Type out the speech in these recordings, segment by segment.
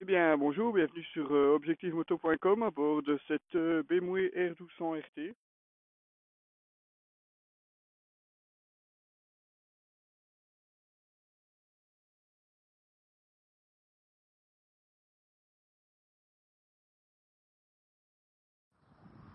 Eh bien, bonjour, bienvenue sur objectivemoto.com à bord de cette BMW R1200 RT.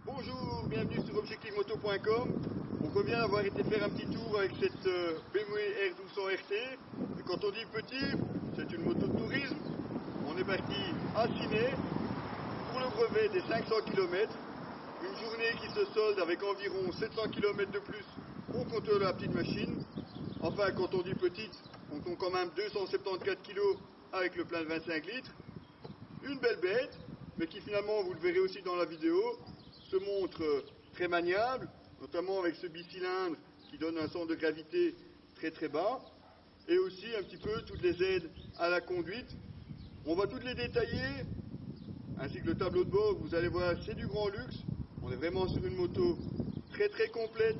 Bonjour, bienvenue sur objectivemoto.com. On revient avoir été faire un petit tour avec cette BMW R1200 RT. Et quand on dit petit, c'est une moto de tourisme. On est parti à Ciné pour le brevet des 500 km. Une journée qui se solde avec environ 700 km de plus au compteur de la petite machine. Enfin, quand on dit petite, on compte quand même 274 kg avec le plein de 25 litres. Une belle bête, mais qui finalement, vous le verrez aussi dans la vidéo, se montre très maniable, notamment avec ce bicylindre qui donne un centre de gravité très très bas, et aussi un petit peu toutes les aides à la conduite. On va toutes les détailler, ainsi que le tableau de bord, vous allez voir, c'est du grand luxe. On est vraiment sur une moto très très complète,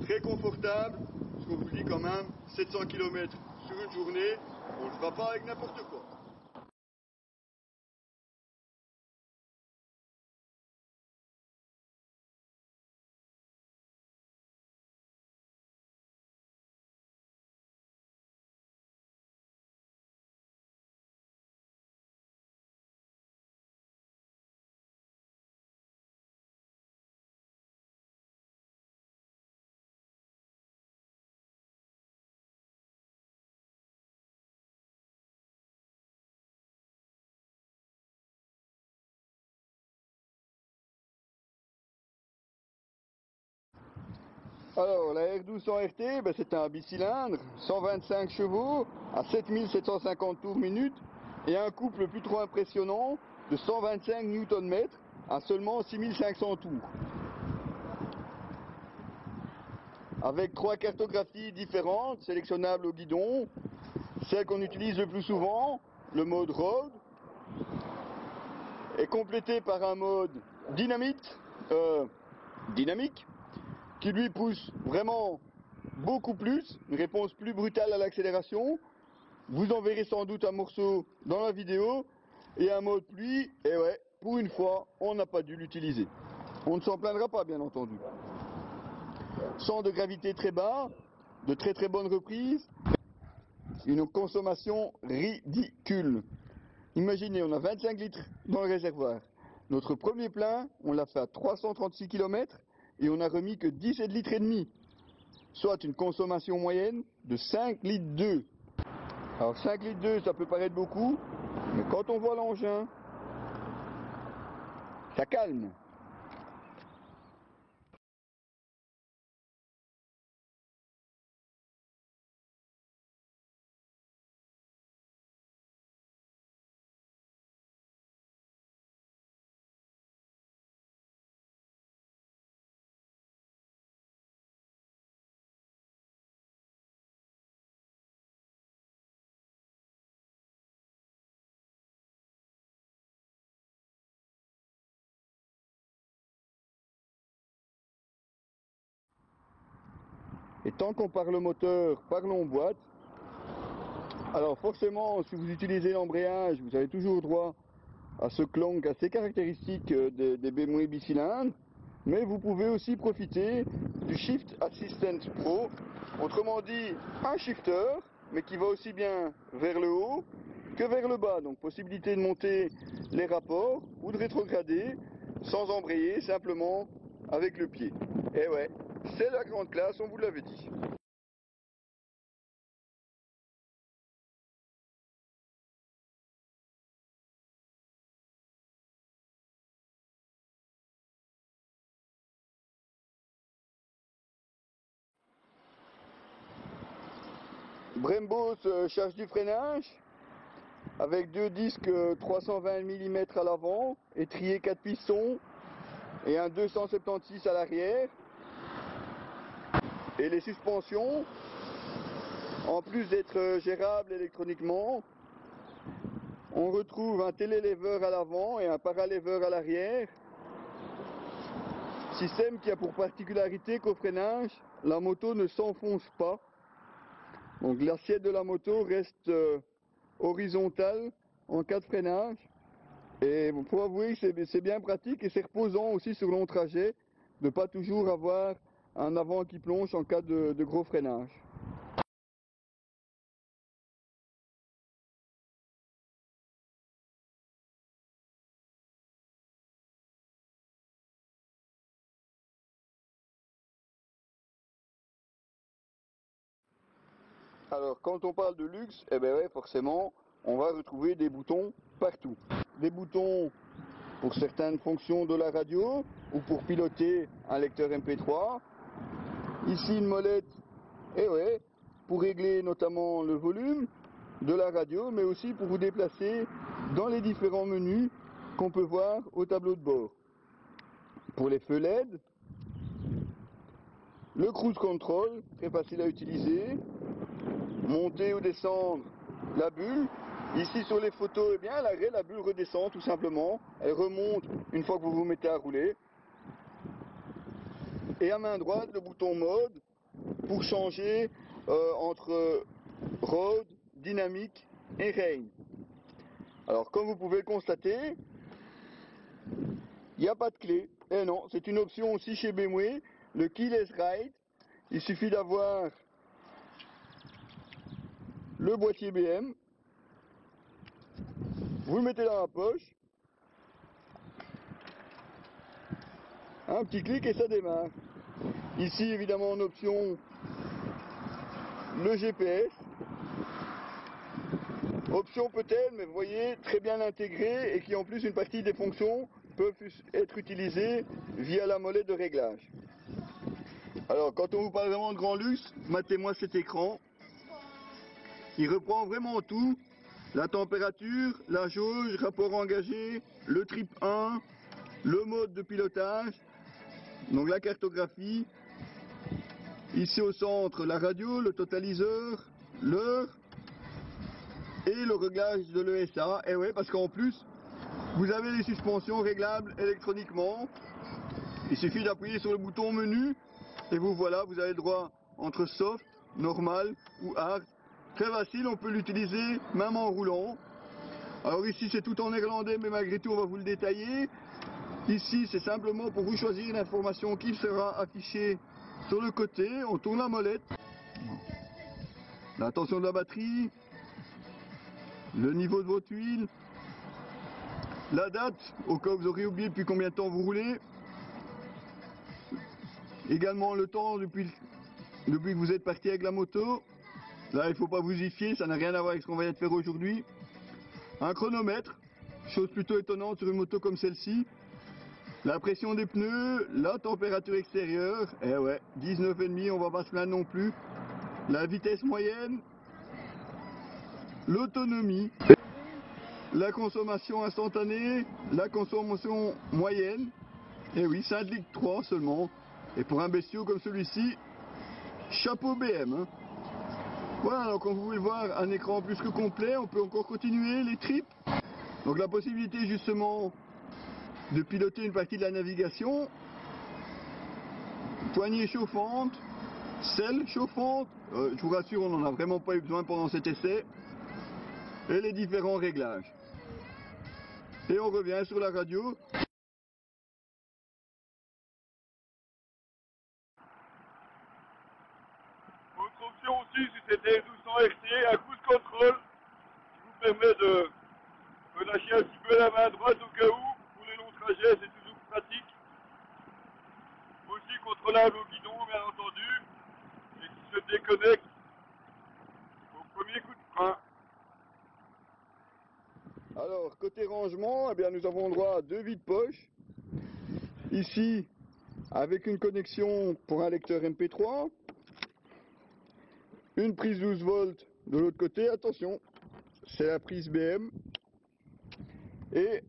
très confortable, parce qu'on vous le dit quand même, 700 km sur une journée, on ne le fera pas avec n'importe quoi. Alors, la R1200 RT, c'est un bicylindre, 125 chevaux, à 7750 tours minute, et un couple le plus trop impressionnant de 125 Nm à seulement 6500 tours. Avec 3 cartographies différentes, sélectionnables au guidon, celle qu'on utilise le plus souvent, le mode Road, est complétée par un mode dynamique, qui lui pousse vraiment beaucoup plus, une réponse plus brutale à l'accélération. Vous en verrez sans doute un morceau dans la vidéo, et un mode pluie, et ouais, pour une fois, on n'a pas dû l'utiliser. On ne s'en plaindra pas, bien entendu. Centre de gravité très bas, de très très bonnes reprises, une consommation ridicule. Imaginez, on a 25 litres dans le réservoir. Notre premier plein, on l'a fait à 336 km, et on a remis que 17 litres et demi, soit une consommation moyenne de 5 litres 2. Alors 5 litres 2, ça peut paraître beaucoup, mais quand on voit l'engin, ça calme. Et tant qu'on parle moteur, parlons boîte. Alors forcément, si vous utilisez l'embrayage, vous avez toujours droit à ce clonk assez caractéristique des BMW bicylindres, mais vous pouvez aussi profiter du Shift Assistant Pro, autrement dit un shifter, mais qui va aussi bien vers le haut que vers le bas, donc possibilité de monter les rapports ou de rétrograder sans embrayer, simplement avec le pied. Et ouais, c'est la grande classe, on vous l'avait dit. Brembo charge du freinage avec deux disques 320 mm à l'avant, étrier 4 pistons et un 276 à l'arrière. Et les suspensions, en plus d'être gérables électroniquement, on retrouve un télélever à l'avant et un paralever à l'arrière. Système qui a pour particularité qu'au freinage, la moto ne s'enfonce pas. Donc l'assiette de la moto reste horizontale en cas de freinage. Et il faut avouer que c'est bien pratique et c'est reposant aussi sur long trajet de ne pas toujours avoir un avant qui plonge en cas de gros freinage. Alors quand on parle de luxe, eh ben ouais, forcément, on va retrouver des boutons partout. Des boutons pour certaines fonctions de la radio ou pour piloter un lecteur MP3. Ici une molette, et ouais, pour régler notamment le volume de la radio, mais aussi pour vous déplacer dans les différents menus qu'on peut voir au tableau de bord. Pour les feux LED, le cruise control, très facile à utiliser. Monter ou descendre la bulle. Ici sur les photos, eh bien, à l'arrêt, la bulle redescend tout simplement. Elle remonte une fois que vous vous mettez à rouler. Et à main droite, le bouton mode pour changer entre road, dynamique et rain. Alors comme vous pouvez le constater, il n'y a pas de clé. Et non, c'est une option aussi chez BMW, le keyless ride. Il suffit d'avoir le boîtier BM. Vous le mettez dans la poche. Un petit clic et ça démarre. Ici évidemment en option le GPS. Option peut-être, mais vous voyez, très bien intégrée et qui en plus une partie des fonctions peuvent être utilisées via la molette de réglage. Alors quand on vous parle vraiment de grand luxe, matez-moi cet écran. Il reprend vraiment tout. La température, la jauge, rapport engagé, le trip 1, le mode de pilotage, donc la cartographie. Ici au centre, la radio, le totaliseur, l'heure et le réglage de l'ESA. Et ouais, parce qu'en plus, vous avez les suspensions réglables électroniquement. Il suffit d'appuyer sur le bouton menu et vous voilà, vous avez le droit entre soft, normal ou hard. Très facile, on peut l'utiliser même en roulant. Alors ici c'est tout en néerlandais, mais malgré tout on va vous le détailler. Ici c'est simplement pour vous choisir une information qui sera affichée sur le côté. On tourne la molette. La tension de la batterie, le niveau de votre huile, la date, au cas où vous aurez oublié depuis combien de temps vous roulez. Également le temps depuis que vous êtes parti avec la moto. Là il ne faut pas vous y fier, ça n'a rien à voir avec ce qu'on va y faire aujourd'hui. Un chronomètre, chose plutôt étonnante sur une moto comme celle-ci. La pression des pneus, la température extérieure, eh ouais, 19,5, on va pas se plaindre non plus. La vitesse moyenne, l'autonomie, la consommation instantanée, la consommation moyenne, et oui, 5 litres 3 seulement. Et pour un bestiau comme celui-ci, chapeau BM. Hein. Voilà, donc comme vous pouvez le voir, un écran plus que complet, on peut encore continuer les trips. Donc la possibilité justement de piloter une partie de la navigation, poignée chauffante, selle chauffante, je vous rassure, on n'en a vraiment pas eu besoin pendant cet essai, et les différents réglages. Et on revient sur la radio. Autre option aussi, c'est cette R1200 RT, un cruise control qui vous permet de relâcher un petit peu la main droite au cas où, pour les longs trajets, c'est toujours pratique. Aussi contrôlable au guidon, bien entendu, et qui se déconnecte au premier coup de frein. Alors, côté rangement, eh bien, nous avons droit à 2 vides-poches. Ici, avec une connexion pour un lecteur MP3. Une prise 12 volts de l'autre côté, attention, c'est la prise BM. Et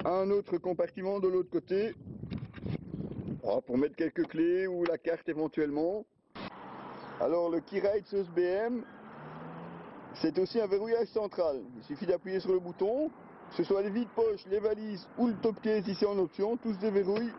un autre compartiment de l'autre côté, pour mettre quelques clés ou la carte éventuellement. Alors le Keyride SOS BM, c'est aussi un verrouillage central. Il suffit d'appuyer sur le bouton, que ce soit les vides-poches, les valises ou le top case ici en option, tous se déverrouillent.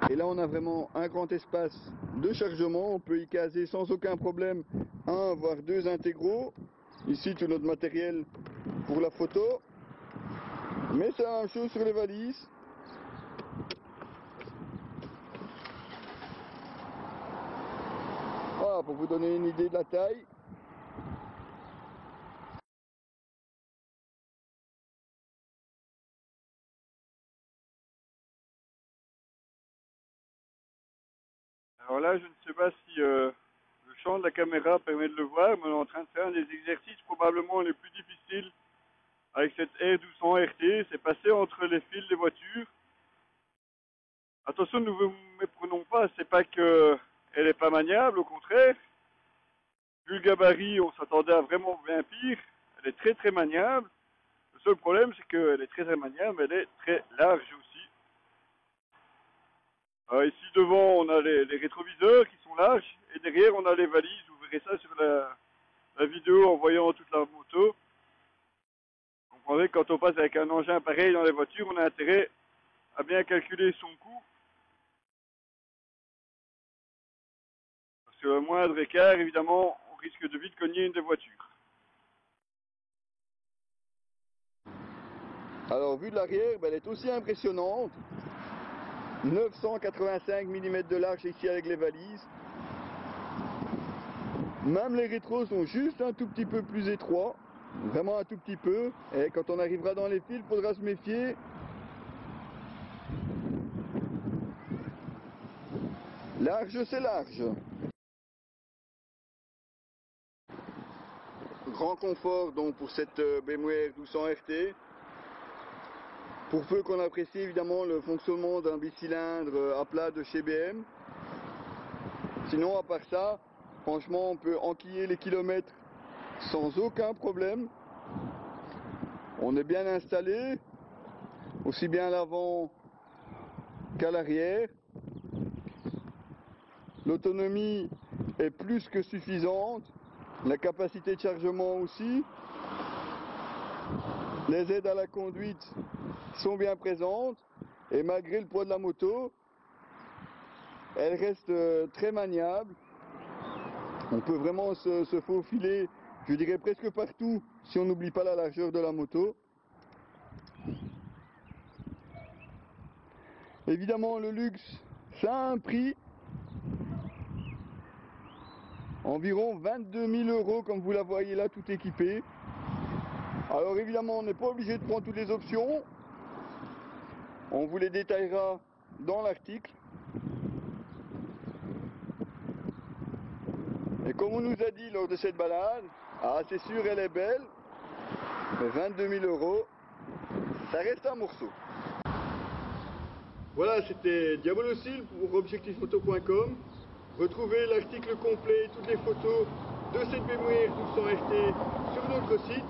Et là on a vraiment un grand espace de chargement, on peut y caser sans aucun problème un voire deux intégraux. Ici tout notre matériel pour la photo. Mais c'est la même chose sur les valises. Voilà, pour vous donner une idée de la taille. Alors là, je ne sais pas si le champ de la caméra permet de le voir, mais on est en train de faire un des exercices probablement les plus difficiles avec cette R1200 RT. C'est passer entre les fils des voitures. Attention, ne vous méprenons pas, c'est pas qu'elle n'est pas maniable, au contraire. Vu le gabarit, on s'attendait à vraiment bien pire. Elle est très très maniable. Le seul problème, c'est qu'elle est très très maniable, mais elle est très large aussi. Ici devant, on a les rétroviseurs qui sont larges, et derrière, on a les valises. Vous verrez ça sur la vidéo en voyant toute la moto. Vous comprendrez que quand on passe avec un engin pareil dans les voitures, on a intérêt à bien calculer son coût. Parce que le moindre écart, évidemment, on risque de vite cogner une des voitures. Alors, vue de l'arrière, elle est aussi impressionnante. 985 mm de large ici avec les valises. Même les rétros sont juste un tout petit peu plus étroits. Vraiment un tout petit peu. Et quand on arrivera dans les fils, il faudra se méfier. Large, c'est large. Grand confort donc pour cette BMW R1200 RT. Pour peu qu'on apprécie évidemment le fonctionnement d'un bicylindre à plat de chez BM. Sinon, à part ça, franchement, on peut enquiller les kilomètres sans aucun problème. On est bien installé, aussi bien à l'avant qu'à l'arrière. L'autonomie est plus que suffisante, la capacité de chargement aussi. Les aides à la conduite sont bien présentes et malgré le poids de la moto, elle reste très maniable. On peut vraiment se faufiler, je dirais presque partout, si on n'oublie pas la largeur de la moto. Évidemment, le luxe, ça a un prix. Environ 22 000 € comme vous la voyez là, tout équipé. Alors évidemment, on n'est pas obligé de prendre toutes les options. On vous les détaillera dans l'article. Et comme on nous a dit lors de cette balade, ah c'est sûr elle est belle, mais 22 000 €, ça reste un morceau. Voilà, c'était Diabolocile pour objectifphoto.com. Retrouvez l'article complet et toutes les photos de cette BMW R1200 RT sur notre site,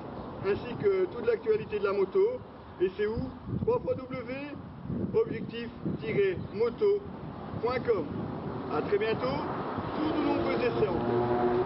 ainsi que toute l'actualité de la moto. Et c'est où? www.objectif-moto.com. A très bientôt pour de nombreux essais encore.